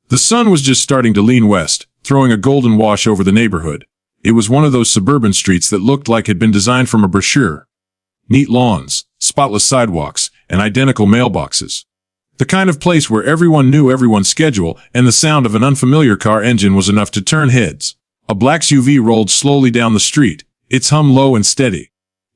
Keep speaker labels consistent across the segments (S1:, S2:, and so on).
S1: The sun was just starting to lean west, throwing a golden wash over the neighborhood. It was one of those suburban streets that looked like had been designed from a brochure. Neat lawns, spotless sidewalks, and identical mailboxes. The kind of place where everyone knew everyone's schedule, and the sound of an unfamiliar car engine was enough to turn heads. A black SUV rolled slowly down the street, its hum low and steady.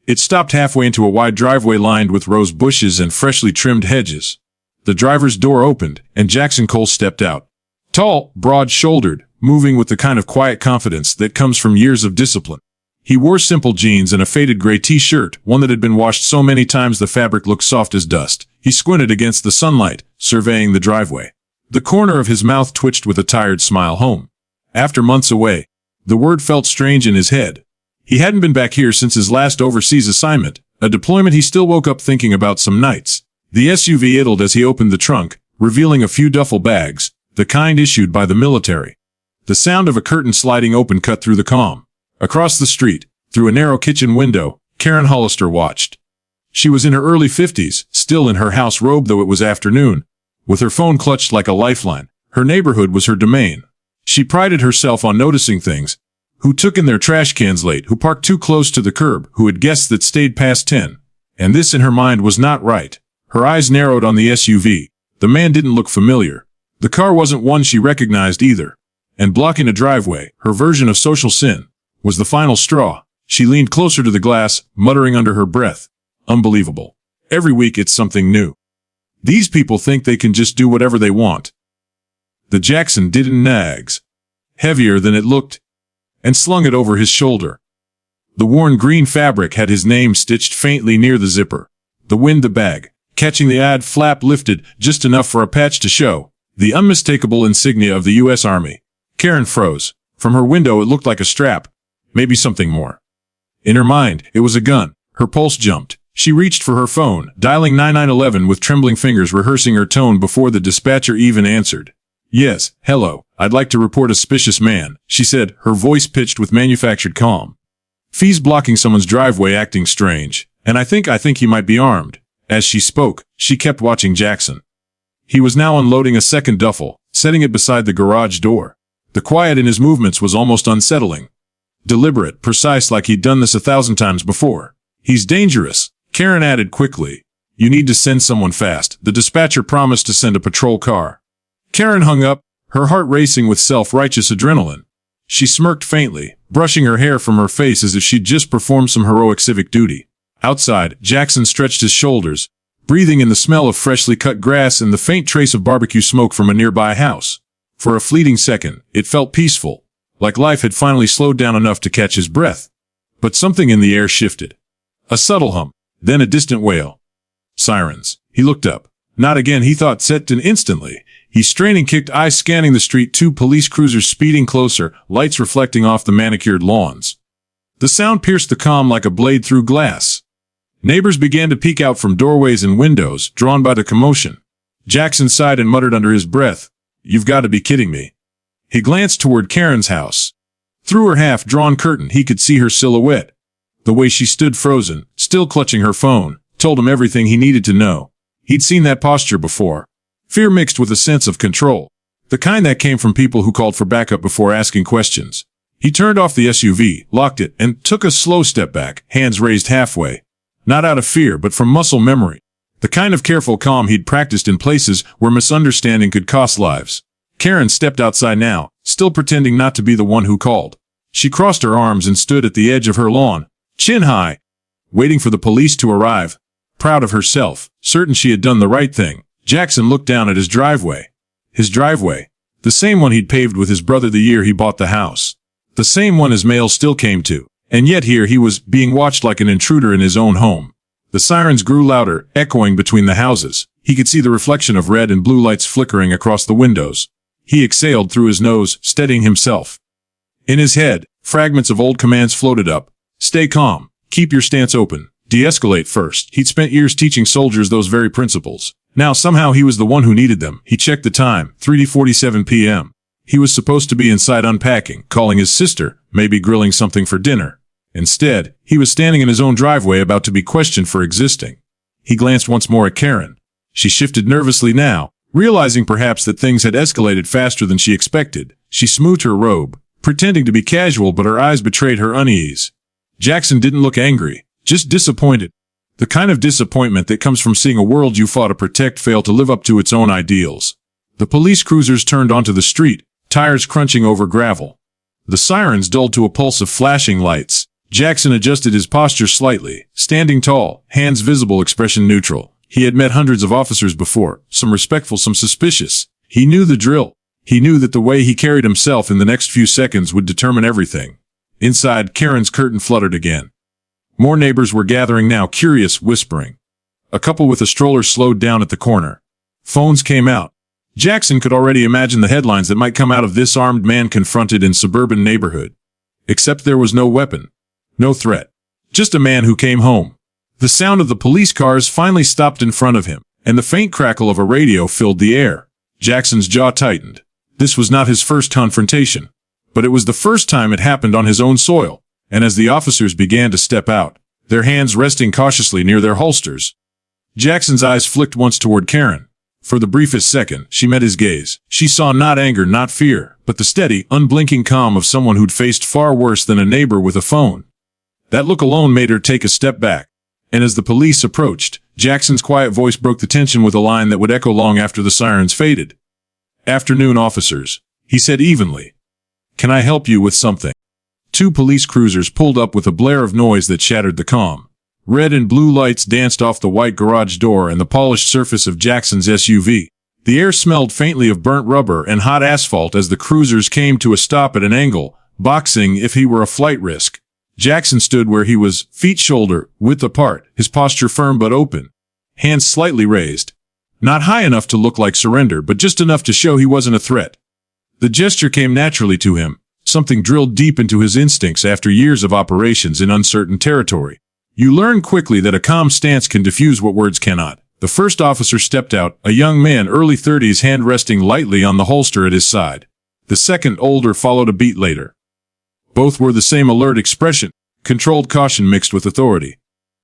S1: It stopped halfway into a wide driveway lined with rose bushes and freshly trimmed hedges. The driver's door opened, and Jackson Cole stepped out. Tall, broad-shouldered, moving with the kind of quiet confidence that comes from years of discipline. He wore simple jeans and a faded gray t-shirt, one that had been washed so many times the fabric looked soft as dust. He squinted against the sunlight, surveying the driveway. The corner of his mouth twitched with a tired smile. Home. After months away, the word felt strange in his head. He hadn't been back here since his last overseas assignment, a deployment he still woke up thinking about some nights. The SUV idled as he opened the trunk, revealing a few duffel bags, the kind issued by the military. The sound of a curtain sliding open cut through the calm. Across the street, through a narrow kitchen window, Karen Hollister watched. She was in her early 50s, still in her house robe though it was afternoon, with her phone clutched like a lifeline. Her neighborhood was her domain. She prided herself on noticing things. Who took in their trash cans late, who parked too close to the curb, who had guests that stayed past 10. And this in her mind was not right. Her eyes narrowed on the SUV. The man didn't look familiar. The car wasn't one she recognized either. And blocking a driveway, her version of social sin, was the final straw. She leaned closer to the glass, muttering under her breath. Unbelievable. Every week it's something new. These people think they can just do whatever they want. The Jackson didn't nags. Heavier than it looked, and slung it over his shoulder. The worn green fabric had his name stitched faintly near the zipper. The wind the bag, catching the ad flap lifted just enough for a patch to show. The unmistakable insignia of the U.S. Army. Karen froze. From her window it looked like a strap. Maybe something more. In her mind, it was a gun. Her pulse jumped. She reached for her phone, dialing 9911 with trembling fingers, rehearsing her tone before the dispatcher even answered. Yes, hello, I'd like to report a suspicious man, she said, her voice pitched with manufactured calm. Fees blocking someone's driveway acting strange, and I think he might be armed. As she spoke, she kept watching Jackson. He was now unloading a second duffel, setting it beside the garage door. The quiet in his movements was almost unsettling. Deliberate, precise, like he'd done this 1,000 times before. He's dangerous, Karen added quickly. You need to send someone fast. The dispatcher promised to send a patrol car. Karen hung up, her heart racing with self-righteous adrenaline. She smirked faintly, brushing her hair from her face as if she'd just performed some heroic civic duty. Outside, Jackson stretched his shoulders, breathing in the smell of freshly cut grass and the faint trace of barbecue smoke from a nearby house. For a fleeting second, it felt peaceful, like life had finally slowed down enough to catch his breath. But something in the air shifted. A subtle hum, then a distant wail. Sirens. He looked up. Not again, he thought, set in instantly. He strained and kicked, eyes scanning the street, 2 police cruisers speeding closer, lights reflecting off the manicured lawns. The sound pierced the calm like a blade through glass. Neighbors began to peek out from doorways and windows, drawn by the commotion. Jackson sighed and muttered under his breath, "You've got to be kidding me." He glanced toward Karen's house. Through her half-drawn curtain he could see her silhouette. The way she stood frozen, still clutching her phone, told him everything he needed to know. He'd seen that posture before. Fear mixed with a sense of control. The kind that came from people who called for backup before asking questions. He turned off the SUV, locked it, and took a slow step back, hands raised halfway. Not out of fear, but from muscle memory. The kind of careful calm he'd practiced in places where misunderstanding could cost lives. Karen stepped outside now, still pretending not to be the one who called. She crossed her arms and stood at the edge of her lawn, chin high, waiting for the police to arrive. Proud of herself, certain she had done the right thing, Jackson looked down at his driveway. His driveway. The same one he'd paved with his brother the year he bought the house. The same one his mail still came to. And yet here he was, being watched like an intruder in his own home. The sirens grew louder, echoing between the houses. He could see the reflection of red and blue lights flickering across the windows. He exhaled through his nose, steadying himself. In his head, fragments of old commands floated up. Stay calm. Keep your stance open. De-escalate first. He'd spent years teaching soldiers those very principles. Now somehow he was the one who needed them. He checked the time, 3:47 p.m. He was supposed to be inside unpacking, calling his sister, maybe grilling something for dinner. Instead, he was standing in his own driveway about to be questioned for existing. He glanced once more at Karen. She shifted nervously now, Realizing perhaps that things had escalated faster than she expected, she smoothed her robe, pretending to be casual, but her eyes betrayed her unease. Jackson didn't look angry, just disappointed. The kind of disappointment that comes from seeing a world you fought to protect fail to live up to its own ideals. The police cruisers turned onto the street, tires crunching over gravel. The sirens dulled to a pulse of flashing lights. Jackson adjusted his posture slightly, standing tall, hands visible, expression neutral. He had met hundreds of officers before, some respectful, some suspicious. He knew the drill. He knew that the way he carried himself in the next few seconds would determine everything. Inside, Karen's curtain fluttered again. More neighbors were gathering now, curious, whispering. A couple with a stroller slowed down at the corner. Phones came out. Jackson could already imagine the headlines that might come out of this armed man confronted in suburban neighborhood. Except there was no weapon. No threat. Just a man who came home. The sound of the police cars finally stopped in front of him, and the faint crackle of a radio filled the air. Jackson's jaw tightened. This was not his first confrontation, but it was the first time it happened on his own soil, and as the officers began to step out, their hands resting cautiously near their holsters, Jackson's eyes flicked once toward Karen. For the briefest second, she met his gaze. She saw not anger, not fear, but the steady, unblinking calm of someone who'd faced far worse than a neighbor with a phone. That look alone made her take a step back. And as the police approached, Jackson's quiet voice broke the tension with a line that would echo long after the sirens faded. "Afternoon, officers," he said evenly. "Can I help you with something?" Two police cruisers pulled up with a blare of noise that shattered the calm. Red and blue lights danced off the white garage door and the polished surface of Jackson's SUV. The air smelled faintly of burnt rubber and hot asphalt as the cruisers came to a stop at an angle, boxing if he were a flight risk. Jackson stood where he was, feet shoulder width apart, his posture firm but open, hands slightly raised. Not high enough to look like surrender, but just enough to show he wasn't a threat. The gesture came naturally to him, something drilled deep into his instincts after years of operations in uncertain territory. You learn quickly that a calm stance can diffuse what words cannot. The first officer stepped out, a young man, early 30s, hand resting lightly on the holster at his side. The second, older, followed a beat later. Both were the same alert expression, controlled caution mixed with authority.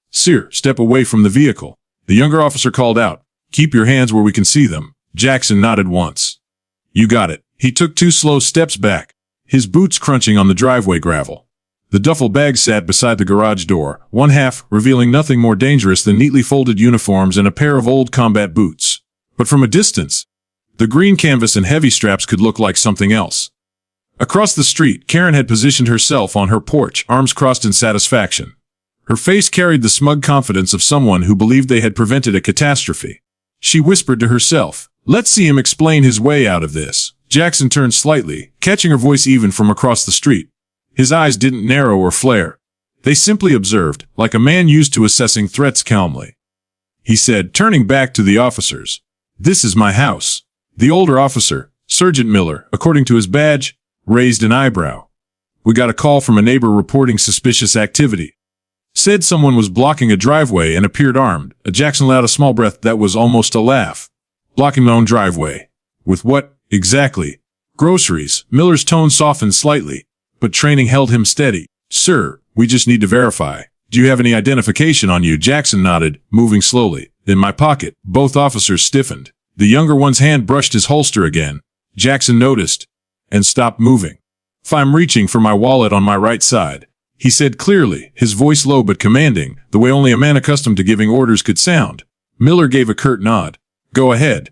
S1: "Sir, step away from the vehicle." The younger officer called out. "Keep your hands where we can see them." Jackson nodded once. "You got it." He took 2 slow steps back, his boots crunching on the driveway gravel. The duffel bag sat beside the garage door, one half revealing nothing more dangerous than neatly folded uniforms and a pair of old combat boots. But from a distance, the green canvas and heavy straps could look like something else. Across the street, Karen had positioned herself on her porch, arms crossed in satisfaction. Her face carried the smug confidence of someone who believed they had prevented a catastrophe. She whispered to herself, "Let's see him explain his way out of this." Jackson turned slightly, catching her voice even from across the street. His eyes didn't narrow or flare. They simply observed, like a man used to assessing threats calmly. He said, turning back to the officers, "This is my house." The older officer, Sergeant Miller, according to his badge, raised an eyebrow. "We got a call from a neighbor reporting suspicious activity. Said someone was blocking a driveway and appeared armed." Jackson let out a small breath that was almost a laugh. "Blocking my own driveway? With what, exactly?" "Groceries." Miller's tone softened slightly, but training held him steady. "Sir, we just need to verify. Do you have any identification on you?" Jackson nodded, moving slowly. "In my pocket." Both officers stiffened. The younger one's hand brushed his holster again. Jackson noticed, and stopped moving. "I'm reaching for my wallet on my right side," he said clearly, his voice low but commanding, the way only a man accustomed to giving orders could sound. Miller gave a curt nod. "Go ahead."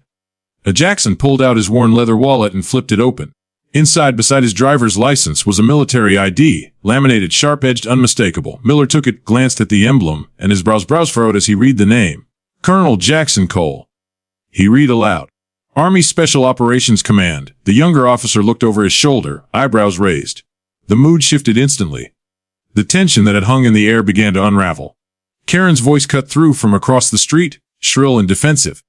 S1: Jackson pulled out his worn leather wallet and flipped it open. Inside, beside his driver's license, was a military ID, laminated, sharp-edged, unmistakable. Miller took it, glanced at the emblem, and his brows furrowed as he read the name. "Colonel Jackson Cole." He read aloud. "Army Special Operations Command." The younger officer looked over his shoulder, eyebrows raised. The mood shifted instantly. The tension that had hung in the air began to unravel. Karen's voice cut through from across the street, shrill and defensive.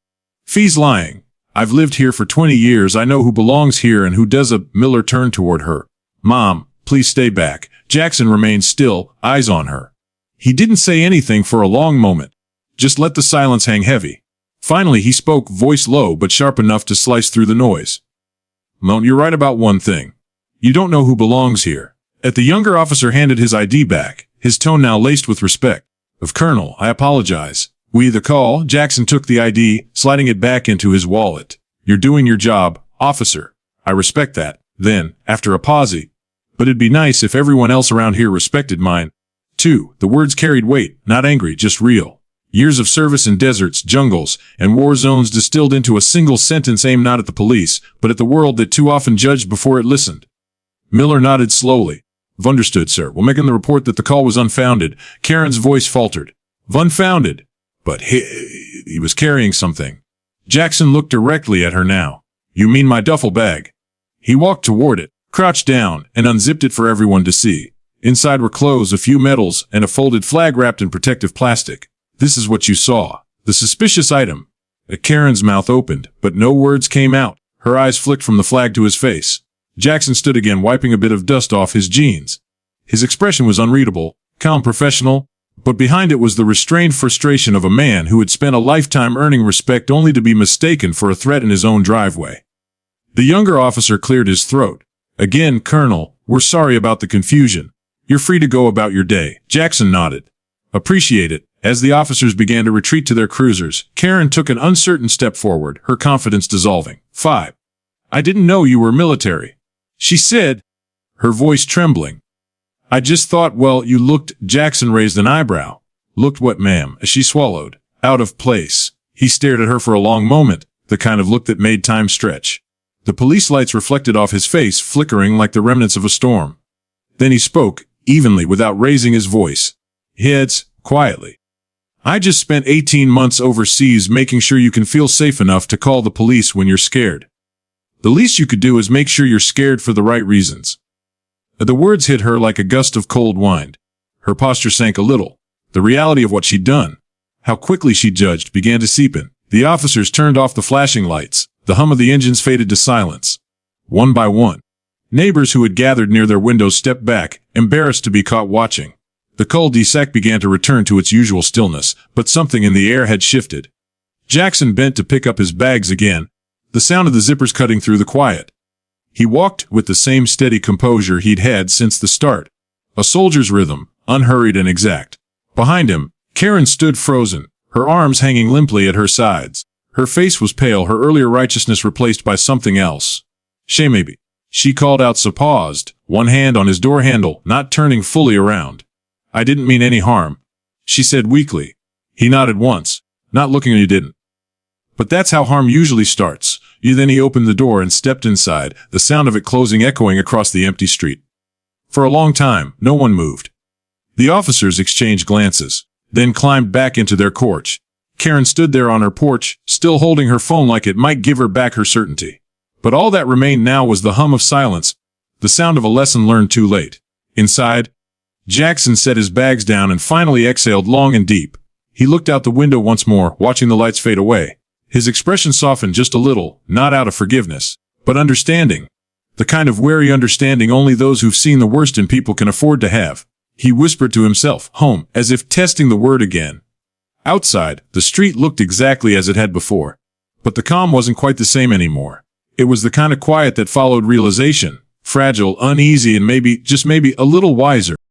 S1: "Fee's lying. I've lived here for 20 years. I know who belongs here and who doesn't." Miller turned toward her. "Mom, please stay back." Jackson remained still, eyes on her. He didn't say anything for a long moment. Just let the silence hang heavy. Finally he spoke, voice low but sharp enough to slice through the noise. "Mom, you're right about one thing. You don't know who belongs here." The younger officer handed his ID back, his tone now laced with respect. "Colonel, I apologize. The call." Jackson took the ID, sliding it back into his wallet. You're doing your job, officer. I respect that. Then, after a pause, but it'd be nice if everyone else around here respected mine. 2. The words carried weight, not angry, just real. Years of service in deserts, jungles, and war zones distilled into a single sentence aimed not at the police, but at the world that too often judged before it listened. Miller nodded slowly. "Understood, sir. We'll make in the report that the call was unfounded." Karen's voice faltered. "Unfounded? But he was carrying something." Jackson looked directly at her now. "You mean my duffel bag?" He walked toward it, crouched down, and unzipped it for everyone to see. Inside were clothes, a few medals, and a folded flag wrapped in protective plastic. "This is what you saw. The suspicious item." Karen's mouth opened, but no words came out. Her eyes flicked from the flag to his face. Jackson stood again, wiping a bit of dust off his jeans. His expression was unreadable, calm, professional, but behind it was the restrained frustration of a man who had spent a lifetime earning respect only to be mistaken for a threat in his own driveway. The younger officer cleared his throat. "Again, Colonel, we're sorry about the confusion. You're free to go about your day." Jackson nodded. "Appreciate it." As the officers began to retreat to their cruisers, Karen took an uncertain step forward, her confidence dissolving. 5. "I didn't know you were military," she said, her voice trembling. "I just thought, well, you looked—" Jackson raised an eyebrow. "Looked what, ma'am?" She swallowed. "Out of place." He stared at her for a long moment, the kind of look that made time stretch. The police lights reflected off his face, flickering like the remnants of a storm. Then he spoke, evenly, without raising his voice. "Heads, quietly. I just spent 18 months overseas making sure you can feel safe enough to call the police when you're scared. The least you could do is make sure you're scared for the right reasons." The words hit her like a gust of cold wind. Her posture sank a little. The reality of what she'd done, how quickly she judged, began to seep in. The officers turned off the flashing lights. The hum of the engines faded to silence. One by one, neighbors who had gathered near their windows stepped back, embarrassed to be caught watching. The cul-de-sac began to return to its usual stillness, but something in the air had shifted. Jackson bent to pick up his bags again, the sound of the zippers cutting through the quiet. He walked with the same steady composure he'd had since the start. A soldier's rhythm, unhurried and exact. Behind him, Karen stood frozen, her arms hanging limply at her sides. Her face was pale, her earlier righteousness replaced by something else. "Shay, maybe," she called out, so paused, one hand on his door handle, not turning fully around. "I didn't mean any harm," she said weakly. He nodded once. "Not looking at you, didn't. But that's how harm usually starts." Then he opened the door and stepped inside, the sound of it closing echoing across the empty street. For a long time, no one moved. The officers exchanged glances, then climbed back into their porch. Karen stood there on her porch, still holding her phone like it might give her back her certainty. But all that remained now was the hum of silence, the sound of a lesson learned too late. Inside, Jackson set his bags down and finally exhaled long and deep. He looked out the window once more, watching the lights fade away. His expression softened just a little, not out of forgiveness, but understanding. The kind of wary understanding only those who've seen the worst in people can afford to have. He whispered to himself, "Home," as if testing the word again. Outside, the street looked exactly as it had before. But the calm wasn't quite the same anymore. It was the kind of quiet that followed realization, fragile, uneasy, and maybe, just maybe, a little wiser.